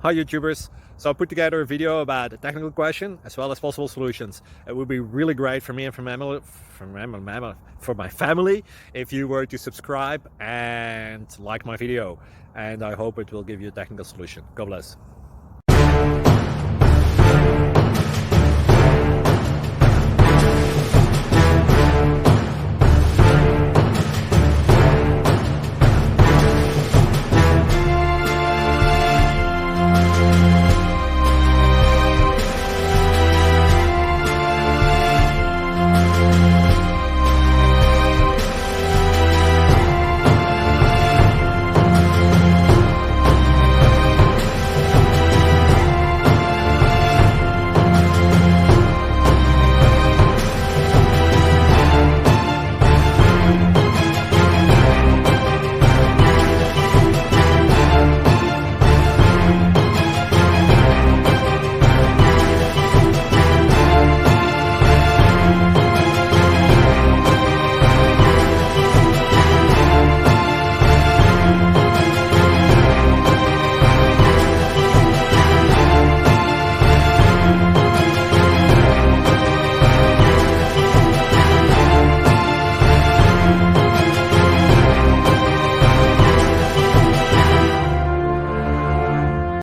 Hi YouTubers! So I put together a video about a technical question as well as possible solutions. It would be really great for me and for my family if you were to subscribe and like my video, and I hope it will give you a technical solution. God bless.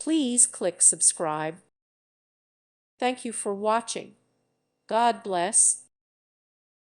Please click subscribe. Thank you for watching. God bless.